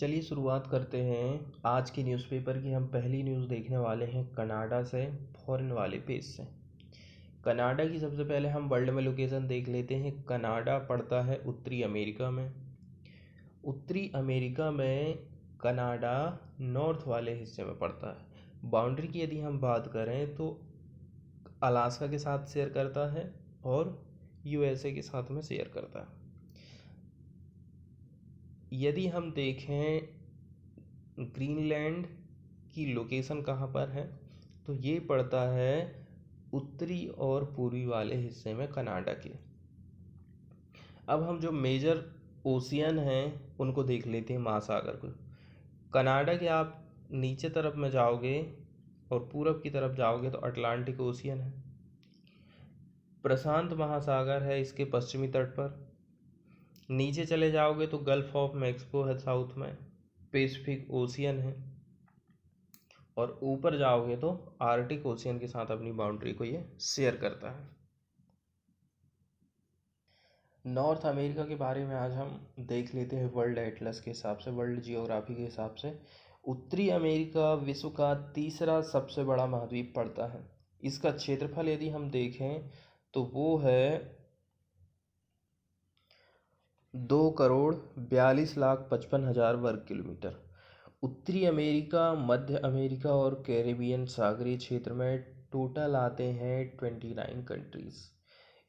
चलिए शुरुआत करते हैं आज की न्यूज़पेपर की। हम पहली न्यूज़ देखने वाले हैं कनाडा से, फॉरेन वाले पेज से। कनाडा की सबसे पहले हम वर्ल्ड में लोकेशन देख लेते हैं। कनाडा पड़ता है उत्तरी अमेरिका में। उत्तरी अमेरिका में कनाडा नॉर्थ वाले हिस्से में पड़ता है। बाउंड्री की यदि हम बात करें तो अलास्का के साथ शेयर करता है और यूएसए के साथ में शेयर करता है। यदि हम देखें ग्रीनलैंड की लोकेशन कहाँ पर है तो ये पड़ता है उत्तरी और पूर्वी वाले हिस्से में कनाडा के। अब हम जो मेजर ओशियन हैं उनको देख लेते हैं, महासागर को। कनाडा के आप नीचे तरफ में जाओगे और पूरब की तरफ जाओगे तो अटलांटिक ओशियन है। प्रशांत महासागर है इसके पश्चिमी तट पर। नीचे चले जाओगे तो गल्फ ऑफ मैक्सिको है साउथ में, पैसिफिक ओशियन है। और ऊपर जाओगे तो आर्कटिक ओशियन के साथ अपनी बाउंड्री को ये शेयर करता है। नॉर्थ अमेरिका के बारे में आज हम देख लेते हैं वर्ल्ड एटलस के हिसाब से, वर्ल्ड जियोग्राफी के हिसाब से। उत्तरी अमेरिका विश्व का तीसरा सबसे बड़ा महाद्वीप पड़ता है। इसका क्षेत्रफल यदि हम देखें तो वो है 2,42,55,000 वर्ग किलोमीटर। उत्तरी अमेरिका, मध्य अमेरिका और कैरेबियन सागरीय क्षेत्र में टोटल आते हैं 29 कंट्रीज।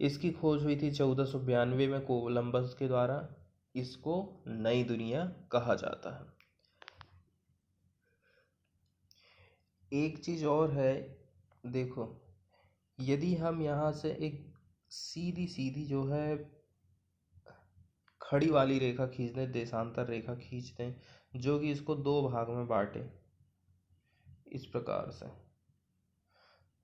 इसकी खोज हुई थी 1492 में कोलंबस के द्वारा। इसको नई दुनिया कहा जाता है। एक चीज़ और है, देखो, यदि हम यहाँ से एक सीधी सीधी जो है खड़ी वाली रेखा खींच दें, देशांतर रेखा खींच दें, जो कि इसको दो भाग में बांटे इस प्रकार से,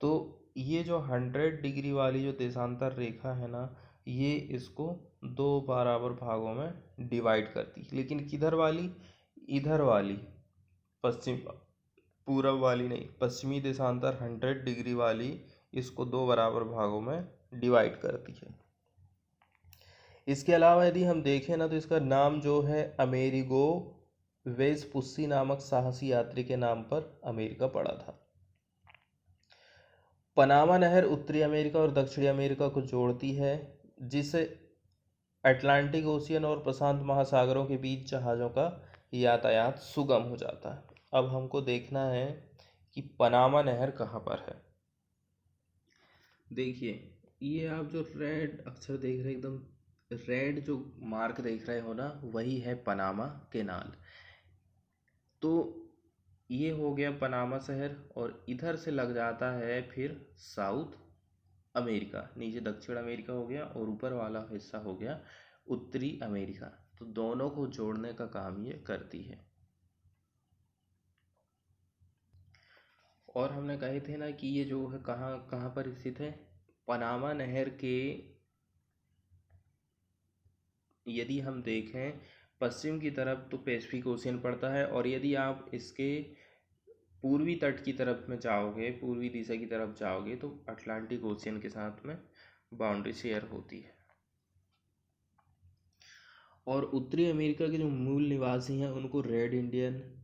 तो ये जो 100 डिग्री वाली जो देशांतर रेखा है ना, ये इसको दो बराबर भागों में डिवाइड करती। लेकिन किधर वाली? इधर वाली, पश्चिम पूरब वाली नहीं, पश्चिमी देशांतर 100 डिग्री वाली इसको दो बराबर भागों में डिवाइड करती है। इसके अलावा यदि हम देखें ना तो इसका नाम जो है अमेरिगो वेस्पुस्सी नामक साहसी यात्री के नाम पर अमेरिका पड़ा था। पनामा नहर उत्तरी अमेरिका और दक्षिणी अमेरिका को जोड़ती है, जिससे अटलांटिक ओशियन और प्रशांत महासागरों के बीच जहाज़ों का यातायात सुगम हो जाता है। अब हमको देखना है कि पनामा नहर कहाँ पर है। देखिए, ये आप जो रेड अक्षर देख रहे हैं, एकदम रेड जो मार्क देख रहे हो ना, वही है पनामा कैनाल। तो ये हो गया पनामा शहर और इधर से लग जाता है फिर साउथ अमेरिका। नीचे दक्षिण अमेरिका हो गया और ऊपर वाला हिस्सा हो गया उत्तरी अमेरिका। तो दोनों को जोड़ने का काम ये करती है। और हमने कहे थे ना कि ये जो है कहाँ कहाँ पर स्थित है। पनामा नहर के यदि हम देखें पश्चिम की तरफ तो पैसिफिक ओशियन पड़ता है, और यदि आप इसके पूर्वी तट की तरफ में जाओगे, पूर्वी दिशा की तरफ जाओगे तो अटलांटिक ओशियन के साथ में बाउंड्री शेयर होती है। और उत्तरी अमेरिका के जो मूल निवासी हैं उनको रेड इंडियन,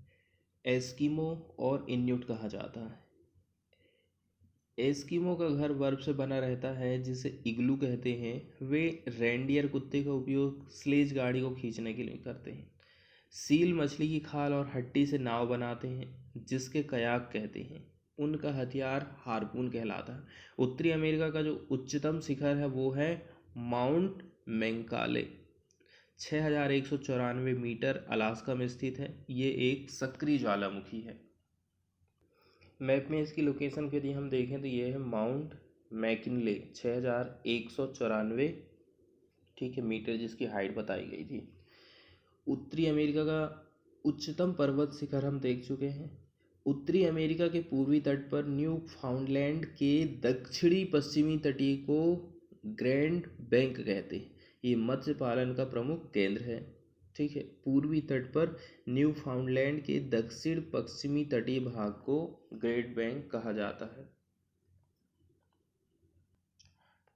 एस्किमो और इन्यूट कहा जाता है। एस्किमो का घर बर्फ से बना रहता है जिसे इग्लू कहते हैं। वे रेंडियर कुत्ते का उपयोग स्लेज गाड़ी को खींचने के लिए करते हैं। सील मछली की खाल और हड्डी से नाव बनाते हैं जिसके कयाक कहते हैं। उनका हथियार हार्पून कहलाता है। उत्तरी अमेरिका का जो उच्चतम शिखर है वो है माउंट मैंकाले, 6,194 मीटर, अलास्का में स्थित है। ये एक सक्रिय ज्वालामुखी है। मैप में इसकी लोकेशन के यदि हम देखें तो ये है माउंट मैकिनले, 6,194, ठीक है, मीटर, जिसकी हाइट बताई गई थी। उत्तरी अमेरिका का उच्चतम पर्वत शिखर हम देख चुके हैं। उत्तरी अमेरिका के पूर्वी तट पर न्यू फाउंडलैंड के दक्षिणी पश्चिमी तटीय को ग्रैंड बैंक कहते हैं। ये मत्स्य पालन का प्रमुख केंद्र है। ठीक है, पूर्वी तट पर न्यू फाउंडलैंड के दक्षिण पश्चिमी तटीय भाग को ग्रेट बैंक कहा जाता है।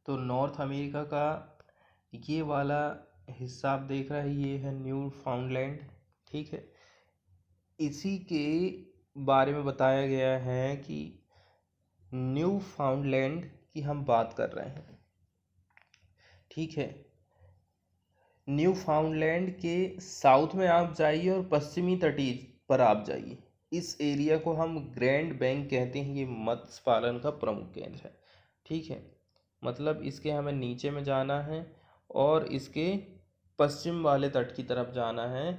तो नॉर्थ अमेरिका का ये वाला हिस्सा आप देख रहे हैं, ये है न्यू फाउंडलैंड। ठीक है, इसी के बारे में बताया गया है कि न्यू फाउंडलैंड की हम बात कर रहे हैं, ठीक है। न्यू फाउंडलैंड के साउथ में आप जाइए और पश्चिमी तटीय पर आप जाइए, इस एरिया को हम ग्रैंड बैंक कहते हैं। ये मत्स्य पालन का प्रमुख केंद्र है, ठीक है। मतलब इसके हमें नीचे में जाना है और इसके पश्चिम वाले तट की तरफ जाना है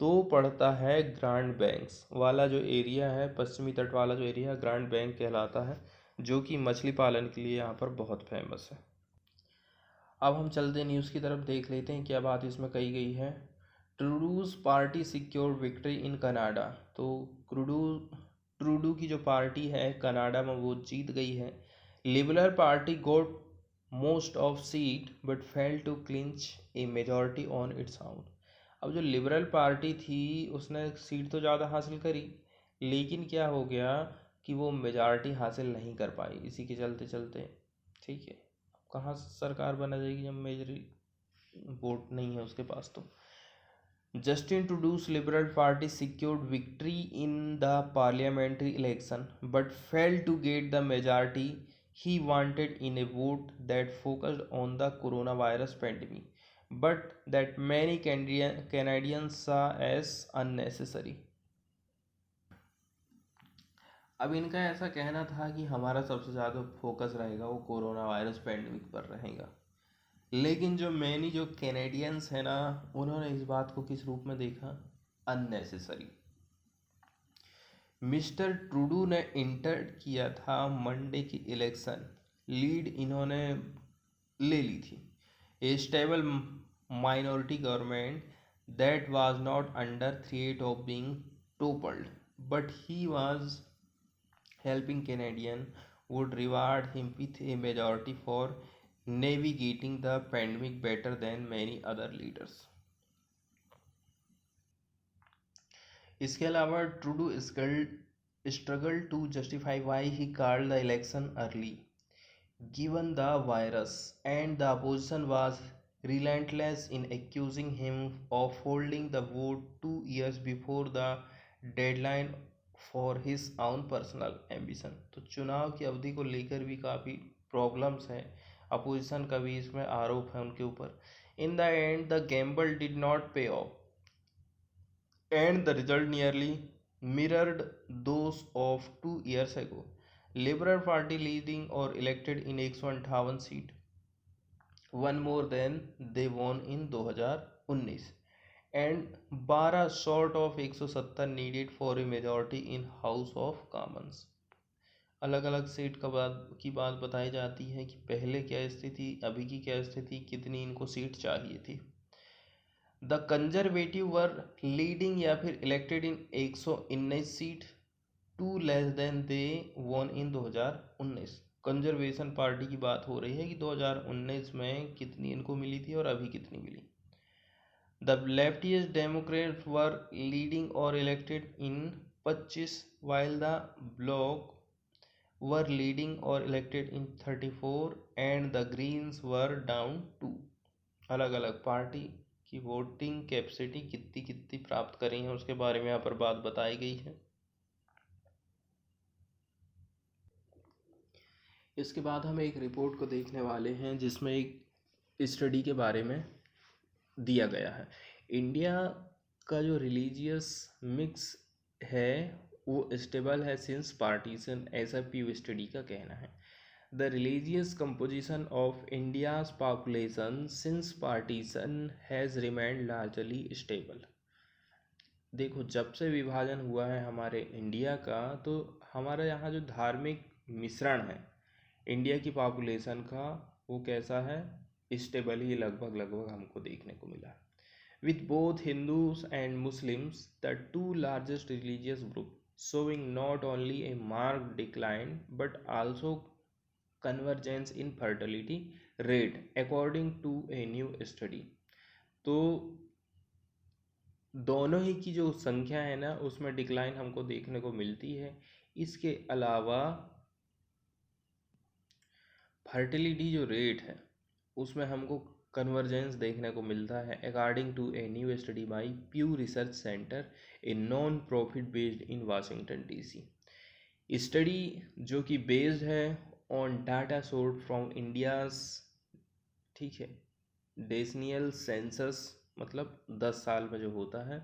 तो पड़ता है ग्रांड बैंक्स वाला जो एरिया है, पश्चिमी तट वाला जो एरिया ग्रांड बैंक कहलाता है, जो कि मछली पालन के लिए यहाँ पर बहुत फेमस है। अब हम चलते न्यूज़ की तरफ, देख लेते हैं क्या बात इसमें कही गई है। Trudeau's party secured victory in Canada. तो ट्रूडू की जो पार्टी है कनाडा में वो जीत गई है। Liberal party got most of seat but fail to clinch a majority on its own. अब जो लिबरल पार्टी थी उसने सीट तो ज़्यादा हासिल करी, लेकिन क्या हो गया कि वो मेजॉरिटी हासिल नहीं कर पाई। इसी के चलते चलते, ठीक है, कहाँ से सरकार बना जाएगी जब मेजरी वोट नहीं है उसके पास। तो Justin Trudeau's Liberal party secured victory in the parliamentary election but fail to get the majority he wanted in a vote that focused on the corona virus pandemic but that many Canadians saw as unnecessary। अब इनका ऐसा कहना था कि हमारा सबसे ज़्यादा focus रहेगा वो कोरोना वायरस पेंडेमिक पर रहेगा, लेकिन जो मैनी जो कैनेडियंस है ना, उन्होंने इस बात को किस रूप में देखा, अननेसेसरी। मिस्टर ट्रूडू ने इंटर किया था मंडे की इलेक्शन, लीड इन्होंने ले ली थी। A stable minority government that was not under threat of being toppled but he was helping Canadian would reward him with a majority for navigating the pandemic better than many other leaders। इसके अलावा Trudeau struggled to justify why he called the election early given the virus, and the opposition was relentless in accusing him of holding the vote 2 years before the deadline for his आउन personal ambition. तो चुनाव की अवधि को लेकर भी काफ़ी problems हैं, अपोजिशन का भी इसमें आरोप है उनके ऊपर। In the end the gamble did not pay off and the result nearly mirrored those of 2 years ago। Liberal party leading और elected in 158 seat, one more than they won in 2019 and 12 short of 170 needed for a majority in House of Commons. अलग अलग seat की बात बताई जाती है कि पहले क्या स्थिति, अभी की क्या स्थिति, कितनी इनको सीट चाहिए थी। द कंजर्वेटिव वर लीडिंग या फिर elected in 119 seat, 2 less than they won in 2019। Conservation party की बात हो रही है कि 2019 में कितनी इनको मिली थी और अभी कितनी मिली। The leftist Democrats were leading or elected in 25 while the Bloc were leading or elected in 34 and the Greens were down 2। अलग अलग पार्टी की वोटिंग कैपेसिटी कितनी कितनी प्राप्त करी है उसके बारे में यहाँ पर बात बताई गई है। इसके बाद हम एक रिपोर्ट को देखने वाले हैं जिसमें एक स्टडी के बारे में दिया गया है। इंडिया का जो रिलीजियस मिक्स है वो स्टेबल है सिंस पार्टीशन, ऐसा पीयू स्टडी का कहना है। The religious composition of India's population since partition has remained largely stable. देखो, जब से विभाजन हुआ है हमारे इंडिया का, तो हमारे यहाँ जो धार्मिक मिश्रण है इंडिया की पॉपुलेशन का, वो कैसा है, स्टेबल ही लगभग लगभग हमको देखने को मिला। With both Hindus and Muslims, the two largest religious groups, showing not only a marked decline but also convergence in fertility rate, according to a new study। तो दोनों ही की जो संख्या है ना उसमें डिक्लाइन हमको देखने को मिलती है। इसके अलावा फर्टिलिटी जो रेट है उसमें हमको कन्वर्जेंस देखने को मिलता है according to a new study by Pew Research Center a non profit based in Washington DC. Study जो कि बेस्ड है on data source from India's, ठीक है, डेसिनियल सेंसस, मतलब 10 साल में जो होता है,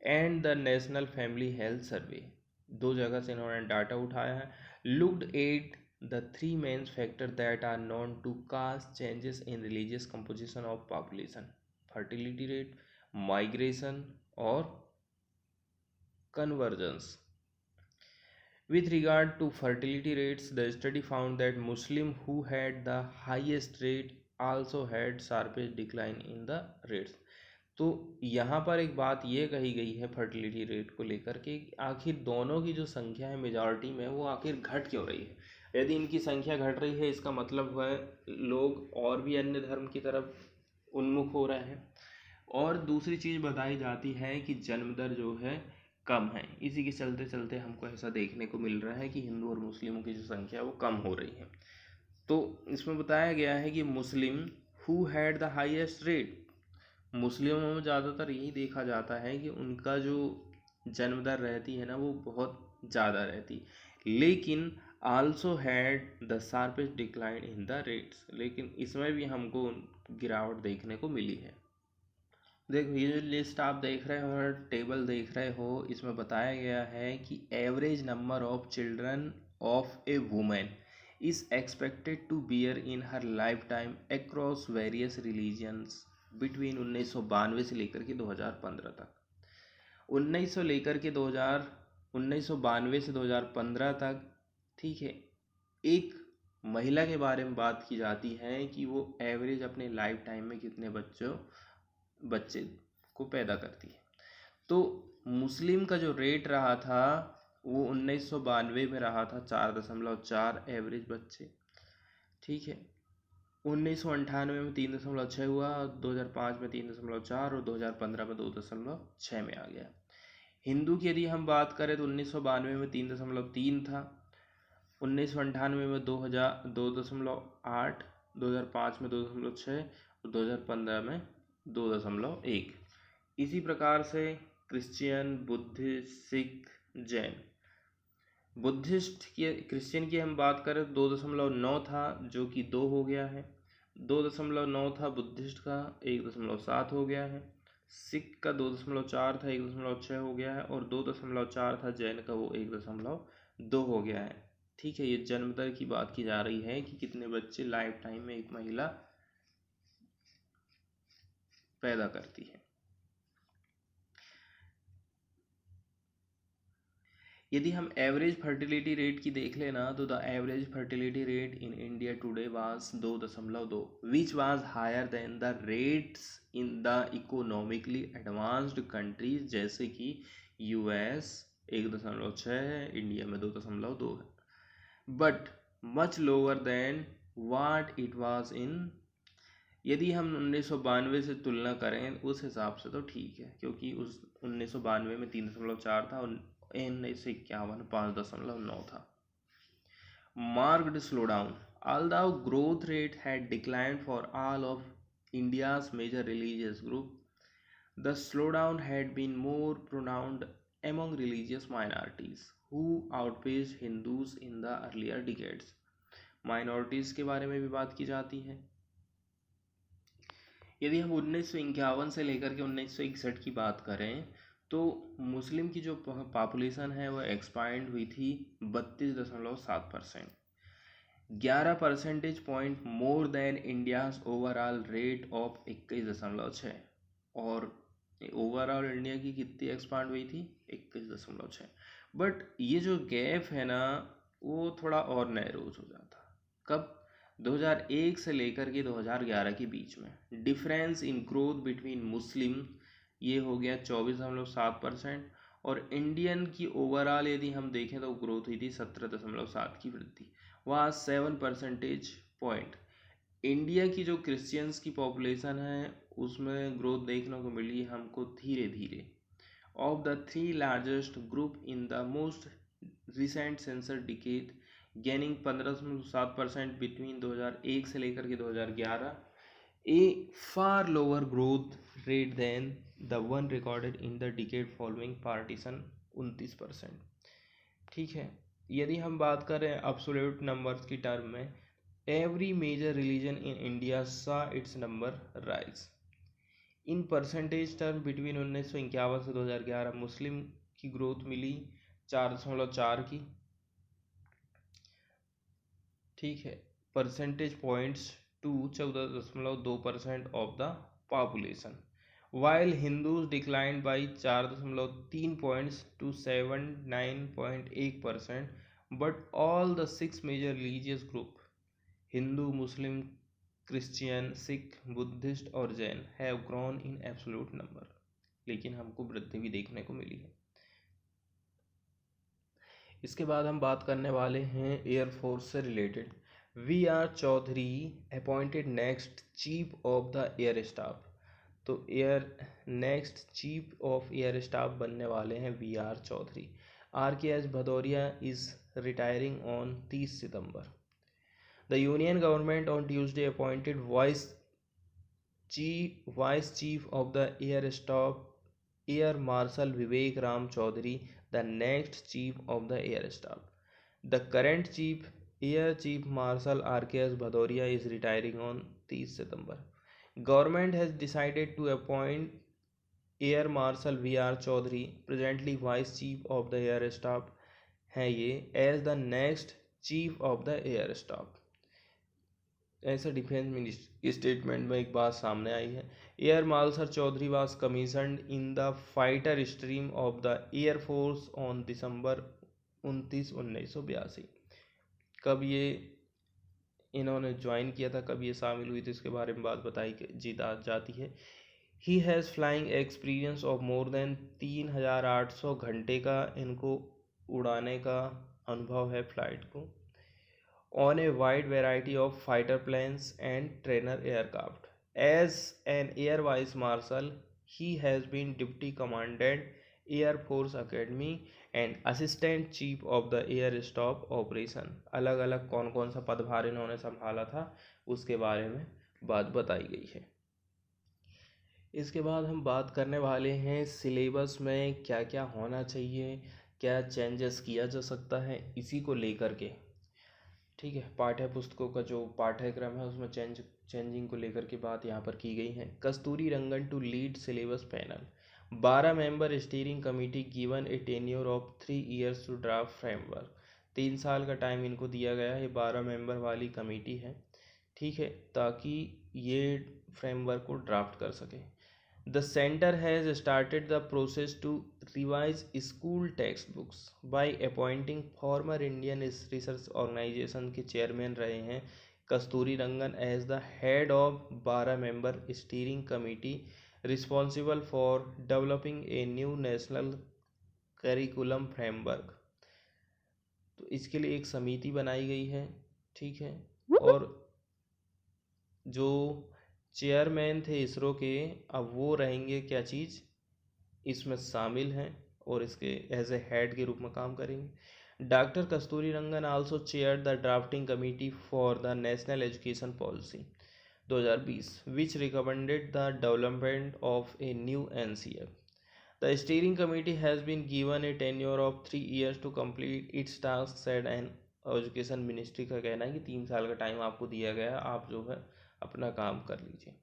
and the national family health survey, दो जगह से इन्होंने डाटा उठाया है। Looked at the three main factor that are known to cast changes in religious composition of population, fertility rate, migration और convergence. With regard to fertility rates, the study found that Muslims who had the highest rate also had sharpest decline in the rates। तो यहाँ पर एक बात ये कही गई है फर्टिलिटी रेट को लेकर के, आखिर दोनों की जो संख्या है मेजॉरिटी में, वो आखिर घट क्यों रही है। यदि इनकी संख्या घट रही है, इसका मतलब है लोग और भी अन्य धर्म की तरफ उन्मुख हो रहे हैं। और दूसरी चीज़ बताई जाती है कि जन्म दर जो है कम है। इसी के चलते चलते हमको ऐसा देखने को मिल रहा है कि हिंदू और मुस्लिमों की जो संख्या है वो कम हो रही है। तो इसमें बताया गया है कि मुस्लिम who had the highest rate, मुस्लिमों में ज़्यादातर यही देखा जाता है कि उनका जो जन्म दर रहती है ना वो बहुत ज़्यादा रहती, लेकिन also had the sharpest decline in the rates, लेकिन इसमें भी हमको गिरावट देखने को मिली है। देखो ये जो लिस्ट आप देख रहे हो और टेबल देख रहे हो, इसमें बताया गया है कि average number of children of a women is expected to bear in her life time across various religions between 1992 से लेकर के 2015 तक। 1992 से 2015 तक, ठीक है, एक महिला के बारे में बात की जाती है कि वो एवरेज अपने लाइफ टाइम में कितने बच्चे को पैदा करती है। तो मुस्लिम का जो रेट रहा था वो 1992 में रहा था 4.4 एवरेज बच्चे, ठीक है। 1998 में 3.6 हुआ, 2005 में 3.4 और 2015 में 2.6 में आ गया। हिंदू की यदि हम बात करें तो 1992 में 3.3 था, 1998 में 2.8, 2005 में 2.6 और 2015 में 2.1। इसी प्रकार से Christian, Buddhist, Sikh, Jain. Christian की हम बात करें तो 2.9 था, जो कि 2 हो गया है। 2.9 था बुद्धिस्ट का, 1.7 हो गया है। सिख का 2.4 था, 1.6 हो गया है। और 2.4 था जैन का, वो 1.2 हो गया है। ठीक है, ये जन्म दर की बात की जा रही है कि कितने बच्चे लाइफ टाइम में एक महिला पैदा करती है। यदि हम एवरेज फर्टिलिटी रेट की देख लेना तो the average fertility rate in India today was 2.2, which was higher than the rates in the economically advanced countries जैसे कि यूएस 1.6 है, इंडिया में 2.2 है, but much lower than what it was in. यदि हम 1992 से तुलना करें उस हिसाब से तो ठीक है, क्योंकि उस 1992 में 3.4 था और 1951 5.9 था। Marked slowdown. Although growth rate had declined for all of India's major religious group, the slowdown had been more pronounced among religious minorities who outpaced Hindus in the earlier decades. Minorities के बारे में भी बात की जाती है। यदि हम 1951 से लेकर के 1961 की बात करें तो मुस्लिम की जो पॉपुलेशन है वह एक्सपांड हुई थी 32.7%, 11 percentage point more than India's overall rate of 21.6। और ओवरऑल इंडिया की कितनी एक्सपांड हुई थी? 21.6। बट ये जो गैप है ना वो थोड़ा और नैरोज हो जाता। कब? 2001 से लेकर के 2011 के बीच में डिफरेंस इन ग्रोथ बिटवीन मुस्लिम ये हो गया 24.7%, और इंडियन की ओवरऑल यदि हम देखें तो ग्रोथ हुई थी 17.7 की वृद्धि, वहाँ 7 परसेंटेज पॉइंट। इंडिया की जो क्रिश्चियंस की पॉपुलेशन है उसमें ग्रोथ देखने को मिली हमको धीरे धीरे। Of the 3 largest group in the most recent sensor decade gaining 15.7% between 2001 से लेकर के 2011, a far lower growth rate than the one recorded in the decade following partition, 29%। ठीक है, यदि हम बात करें एब्सोल्यूट नंबर्स की टर्म में, every major religion in India saw its number rise. In percentage term between 1951 से 2011 मुस्लिम की ग्रोथ मिली 4.4 की, ठीक है, percentage points to 14.2% of the population, while Hindus declined by 4.3 points to 79.8%, but all the 6 major religious group Hindu, Muslim, Christian, Sikh, Buddhist और Jain have grown in absolute number, लेकिन हमको वृद्धि भी देखने को मिली है। इसके बाद हम बात करने वाले हैं एयरफोर्स से related. V R Chaudhari appointed next chief of the air staff. तो next chief of air staff बनने वाले हैं V R Chaudhari. R K S Bhadauria is retiring on 30 September. The Union government on Tuesday appointed Vice Chief of the Air Staff, Air Marshal Vivek Ram Chaudhary, the next Chief of the Air Staff. The current Air Chief Marshal R.K.S. Bhadauria is retiring on 30 September. Government has decided to appoint Air Marshal V.R. Chaudhary, presently Vice Chief of the Air Staff है ये, as the next Chief of the Air Staff। ऐसा defence statement में एक बात सामने आई है। Air marshal Chaudhary was commissioned in the fighter stream of the air force on December 29, 1982। कब ये इन्होंने ज्वाइन किया था, कब ये शामिल हुई थी, इसके बारे में बात बताई जाती है। He has flying experience of more than 3800 घंटे का इनको उड़ाने का अनुभव है फ्लाइट को, on a wide variety of fighter planes and trainer aircraft. As an Air Vice Marshal, he has been Deputy Commandant, Air Force Academy and Assistant Chief of the Air Staff Operation। अलग अलग कौन कौन सा पदभार इन्होंने संभाला था उसके बारे में बात बताई गई है। इसके बाद हम बात करने वाले हैं सिलेबस में क्या क्या होना चाहिए, क्या चेंजेस किया जा सकता है, इसी को लेकर के, ठीक है। पाठ्य पुस्तकों का जो पाठ्यक्रम है उसमें चेंजिंग को लेकर के बात यहाँ पर की गई है। Kasturirangan to lead syllabus panel, 12 member steering committee given a tenure of 3 years to draft framework. 3 साल का टाइम इनको दिया गया है, 12 मेंबर वाली कमेटी है, ठीक है, ताकि ये फ्रेमवर्क को ड्राफ्ट कर सके। The center has started the process to revise school textbooks by appointing former Indian Research Organization के चेयरमैन रहे हैं कस्तूरी रंगन as the head of 12 member steering committee responsible for developing a new national curriculum framework। तो इसके लिए एक समिति बनाई गई है, ठीक है, और जो चेयरमैन थे इसरो के, अब वो रहेंगे क्या चीज़ इसमें शामिल हैं और इसके एज ए हेड के रूप में काम करेंगे। Doctor Kasturirangan also chair the drafting committee for the national education policy 2020 which recommended the development of a new NCF। The steering committee has been given a tenure of 3 years to complete its task said and education ministry का कहना है कि 3 साल का time आपको दिया गया है, आप जो है अपना काम कर लीजिए।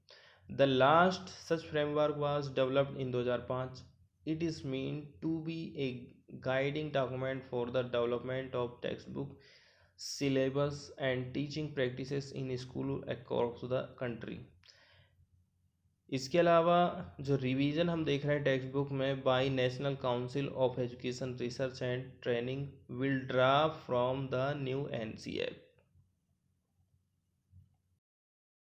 The last such framework was developed in 2005। It is mean to be a guiding document for the development of text book syllabus and teaching practices in school across the country. इसके अलावा जो रिवीजन हम देख रहे हैं text book में by national council of education research and training will draw from the new NCF।